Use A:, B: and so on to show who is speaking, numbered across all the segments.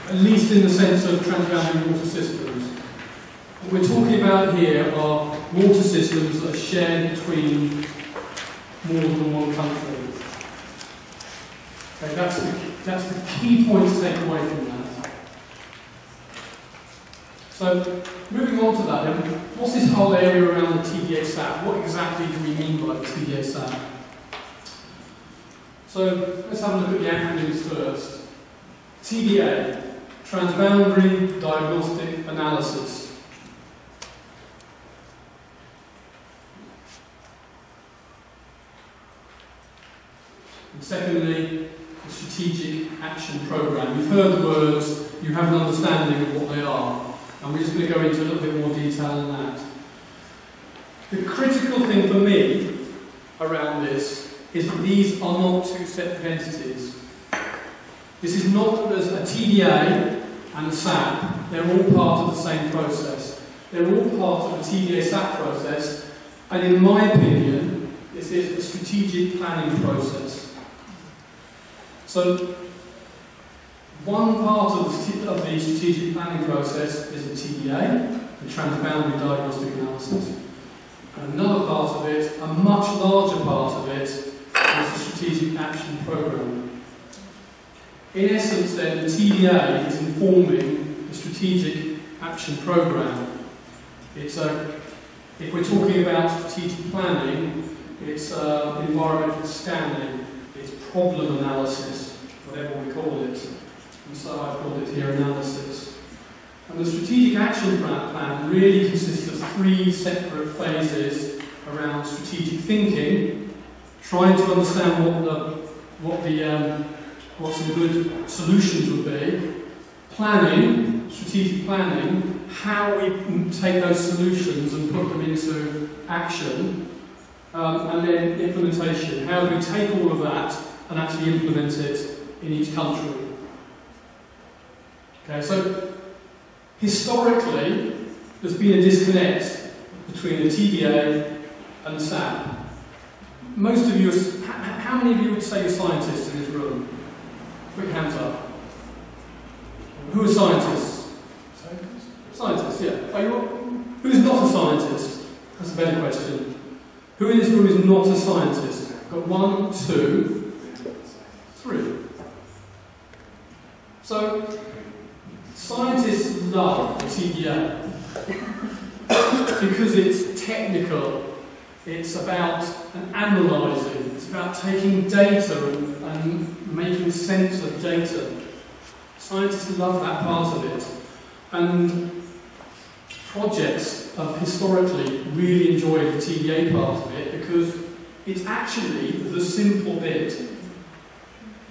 A: at least in the sense of transboundary water systems. What we're talking about here are water systems that are shared between more than one country. Okay, that's the key point to take away from that. So, moving on to that, then, what's this whole area around the TDA-SAP? What exactly do we mean by the TDA-SAP? So, let's have a look at the acronyms first. TDA, Transboundary Diagnostic Analysis. And secondly, the Strategic Action Programme. You've heard the words, you have an understanding of what they are. And we're just going to go into a little bit more detail on that. The critical thing for me around this is that these are not two separate entities. This is not that there's a TDA and a SAP. They're all part of the same process. They're all part of the TDA-SAP process, and in my opinion, this is a strategic planning process. So, one part of the strategic planning process is the TDA, the Transboundary Diagnostic Analysis. And another part of it, a much larger part of it, is the Strategic Action Programme. In essence then, the TDA is informing the Strategic Action Programme. It's if we're talking about strategic planning, it's environmental scanning, it's problem analysis, whatever we call it. And so I've called it here analysis. And the Strategic Action Plan really consists of three separate phases around strategic thinking, trying to understand what some good solutions would be, planning, strategic planning, how we take those solutions and put them into action, and then implementation. How do we take all of that and actually implement it in each country? Okay, so historically, there's been a disconnect between the TDA and the SAP. Most of you, how many of you would say you're scientists in this room? Quick hands up. Who are scientists? Scientists, yeah. Who's not a scientist? That's a better question. Who in this room is not a scientist? Got 1, 2, 3. So, scientists love the TDA because it's technical, it's about analysing, it's about taking data and making sense of data. Scientists love that part of it. And projects have historically really enjoyed the TDA part of it because it's actually the simple bit.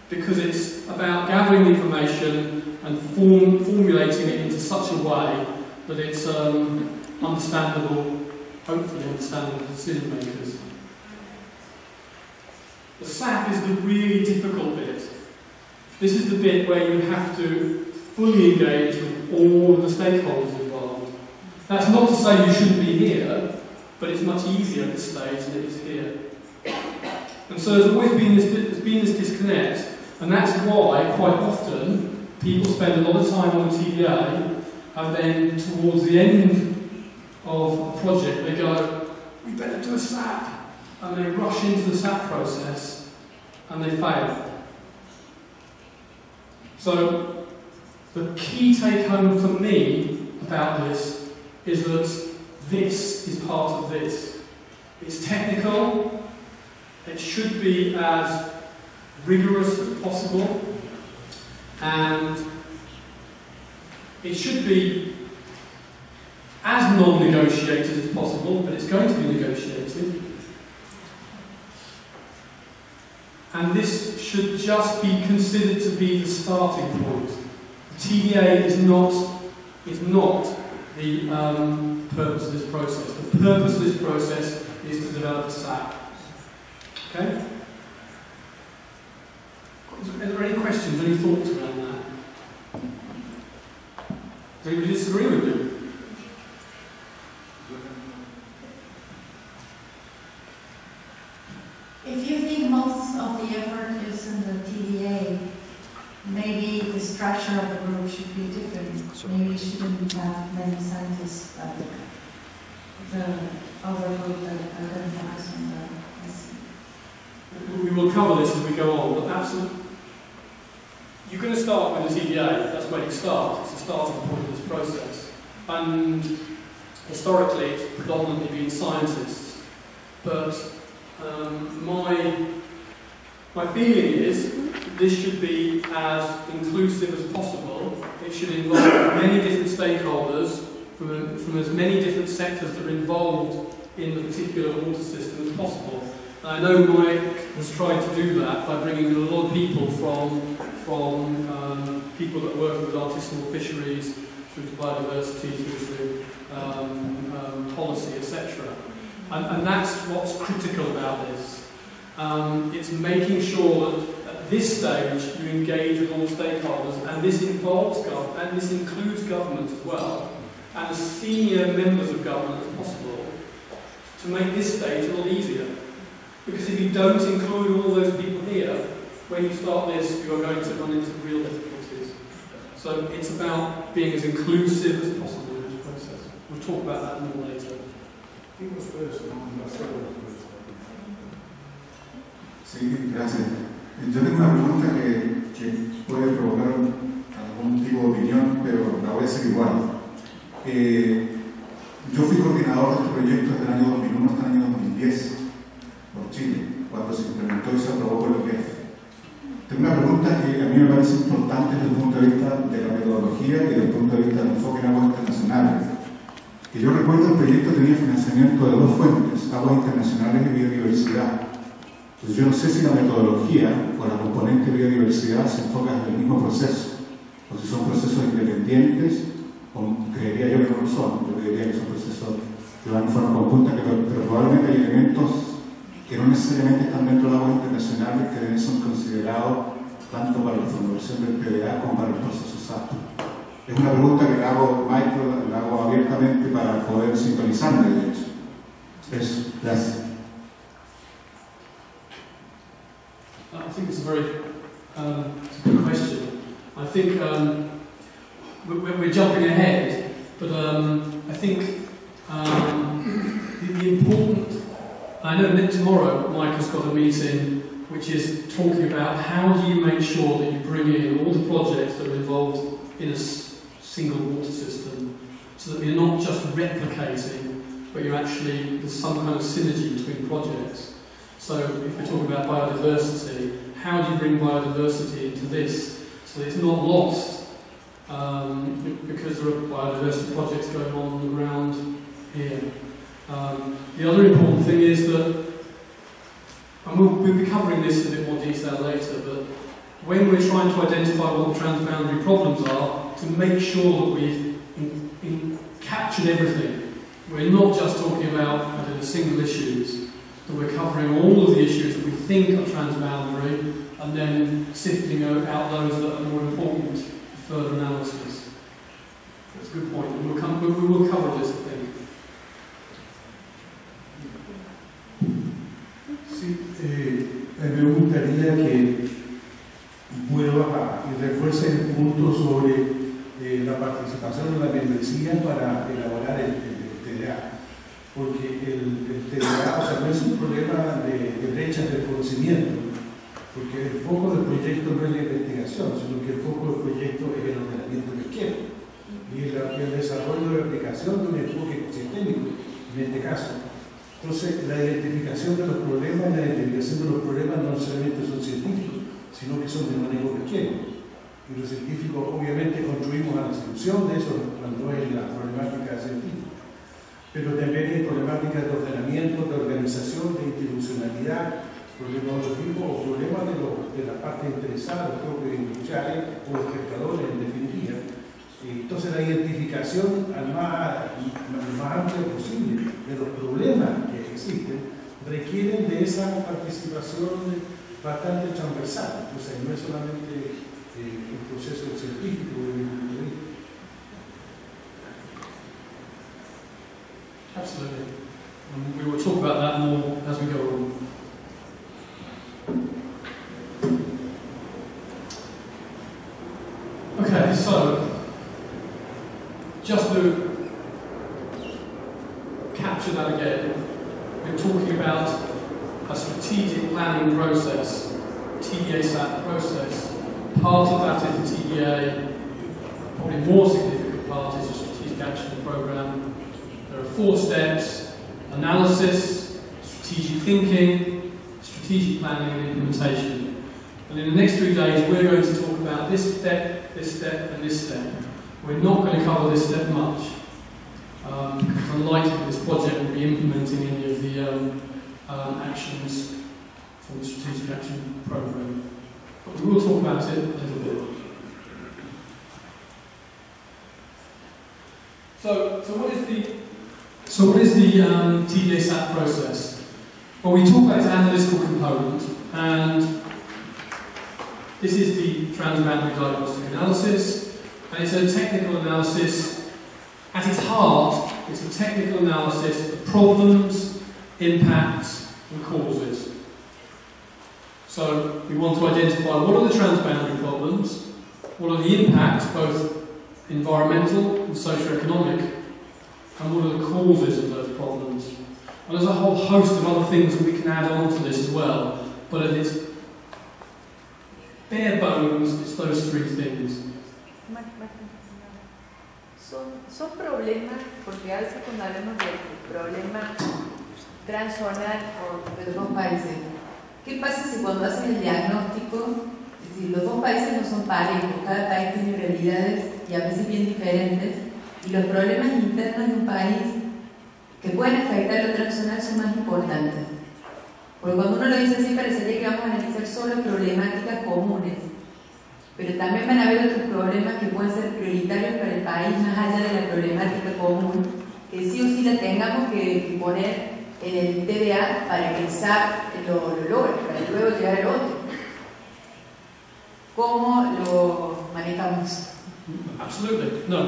A: Because it's about gathering information and formulating it into such a way that it's understandable, hopefully understandable to decision makers. The SAP is the really difficult bit. This is the bit where you have to fully engage with all of the stakeholders involved. That's not to say you shouldn't be here, but it's much easier at this stage than it is here. And so there's always been this disconnect, and that's why quite often people spend a lot of time on the TDA, and then towards the end of the project they go, we better do a SAP, and they rush into the SAP process and they fail. So the key take home for me about this is that this is part of this. It's technical, it should be as rigorous as possible, and it should be as non-negotiated as possible, but it's going to be negotiated. And this should just be considered to be the starting point. The TDA is not the purpose of this process. The purpose of this process is to develop a SAP. Okay? Are there any questions, any thoughts around that? Does anybody disagree with me?
B: If you think most of the effort is in the TDA, maybe the structure of the group should be different. Maybe you shouldn't have many scientists, but the other group that are going to focus on the
A: We will cover this as we go on, but absolutely, you're going to start with the TDA. That's where you start. It's the starting point of this process. And historically, it's predominantly been scientists. But my feeling is this should be as inclusive as possible. It should involve many different stakeholders from as many different sectors that are involved in the particular water system as possible. And I know Mike has tried to do that by bringing in a lot of people from people that work with artisanal fisheries, through to biodiversity, through to policy, etc. And that's what's critical about this. It's making sure that at this stage you engage with all stakeholders, and this involves government, and this includes government as well, and as senior members of government as possible, to make this stage a lot easier. Because if you don't include all those people here, when you start this, you are going to run into real difficulties. So it's about being as inclusive as possible in this process. We'll talk about that more later.
C: Sí, gracias. Yo tengo una pregunta que puede provocar algún tipo de opinión, pero la voy a hacer igual. Yo fui coordinador de este proyecto desde el año 2001 hasta el año 2010 por Chile, cuando se implementó y se aprobó por el OPF. Tengo una pregunta que a mí me parece importante desde el punto de vista de la metodología y desde el punto de vista del enfoque en aguas internacionales. Que yo recuerdo el proyecto tenía financiamiento de dos fuentes, aguas internacionales y biodiversidad. Entonces yo no sé si la metodología o la componente biodiversidad se enfoca en el mismo proceso, o si son procesos independientes, o creería yo que no lo son. Yo creería que son procesos que van en forma conjunta, pero probablemente hay elementos que no necesariamente están dentro de aguas internacionales que deben ser considerados tanto para la formulación del TDA como para los procesos SAP. Es una pregunta que la hago micro, la hago abiertamente para poder sintonizarme, de hecho. Eso, gracias.
A: I think it's a very good question. I think we're jumping ahead, but I think the important... I know that tomorrow Mike has got a meeting which is talking about how do you make sure that you bring in all the projects that are involved in a single water system, so that you're not just replicating, but you're actually, there's some kind of synergy between projects. So if we're talking about biodiversity, how do you bring biodiversity into this so that it's not lost because there are biodiversity projects going on the ground here. The other important thing is that, and we'll be covering this in a bit more detail later, but when we're trying to identify what the transboundary problems are, to make sure that we've captured everything. We're not just talking about single issues, that we're covering all of the issues that we think are transboundary, and then sifting out those that are more important for further analysis. That's a good point, and we will cover this, I think.
D: Sí, me gustaría que vuelva y refuerce el punto sobre la participación de la membresía para elaborar el TDA, porque el TDA no es un problema de brecha del conocimiento, porque el foco del proyecto no es la investigación, sino que el foco del proyecto es el ordenamiento pesquero y el desarrollo de la aplicación de un enfoque sistémico, en este caso. Entonces, la identificación de los problemas no solamente son científicos, sino que son de manejo pesquero. Y los científicos obviamente construimos a la solución de eso cuando es la problemática científica. Pero también hay problemáticas de ordenamiento, de organización, de institucionalidad, problemas de otro tipo, o problemas de la parte interesada, los propios industriales o los pescadores en definitiva. Entonces la identificación al más amplia posible de los problemas que existen requieren de esa participación bastante transversal. O sea, no es solamente el proceso científico de
A: Absolutely. We will talk about that more as we go on. so just to capture that again, we're talking about a strategic planning process, TDA-SAP process. Part of that is the TDA, probably more significant part is the strategic action program. There are 4 steps: analysis, strategic thinking, strategic planning and implementation. And in the next 3 days we're going to talk about this step, and this step. We're not going to cover this step much, because it's unlikely this project will be implementing any of the actions from the strategic action program. But we will talk about it a little bit. So what is the TDA-SAP process? Well, we talk about its analytical component, and this is the transboundary diagnostic analysis, and it's a technical analysis. At its heart, it's a technical analysis of problems, impacts, and causes. So we want to identify what are the transboundary problems, what are the impacts, both environmental and socio-economic, and what are the causes of those problems. And there's a whole host of other things that we can add on to this as well, but at its bare bones, it's those 3 things.
E: Son problemas, porque a veces cuando hablamos del problema transzonal o de los 2 países, ¿qué pasa si cuando hacen el diagnóstico, es decir, los 2 países no son parejos, cada país tiene realidades y a veces bien diferentes, y los problemas internos de un país que pueden afectar a lo transzonal son más importantes? Porque cuando uno lo dice así parecería que vamos a analizar solo problemáticas comunes, pero también van a haber otros problemas que pueden ser prioritarios para el país más allá de la problemática común, que sí o sí la tengamos que poner en el TDA para que el SAP lo logre, para luego llegar al otro. ¿Cómo lo manejamos?
A: Absolutely. No.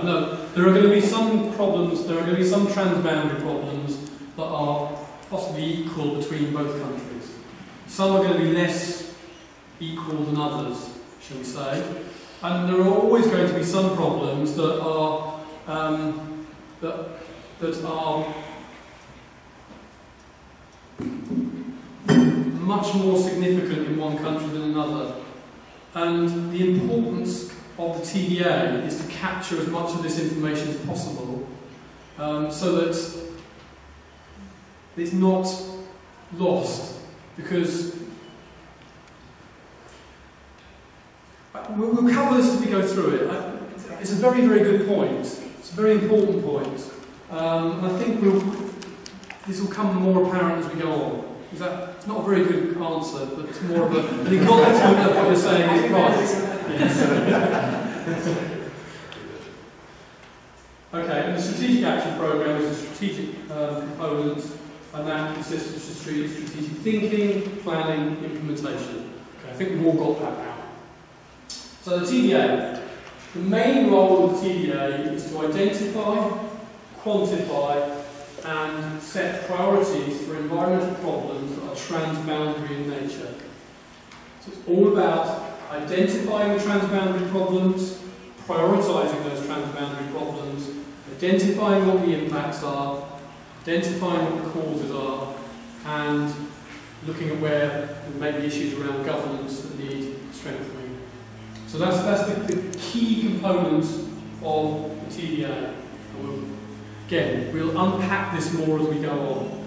A: There are going to be some problems, there are going to be some transboundary problems that are possibly equal between both countries. Some are going to be less equal than others, shall we say. And there are always going to be some problems that are that are much more significant in one country than another. And the importance of the TDA is to capture as much of this information as possible, so that it's not lost, because we'll cover this as we go through it. It's a very, very good point. It's a very important point. And I think this will come more apparent as we go on. It's not a very good answer, but it's more of an acknowledgement of what you're saying is right. Yes. Okay, and the strategic action program is a strategic component, and that consists of strategic thinking, planning, implementation. Okay, I think we've all got that now. So the TDA. The main role of the TDA is to identify, quantify, and set priorities for environmental problems that are transboundary in nature. So it's all about identifying the transboundary problems, prioritising those transboundary problems, identifying what the impacts are, identifying what the causes are, and looking at where there may be issues around governance that need strengthening. So that's the key components of the TDA. Again, we'll unpack this more as we go on.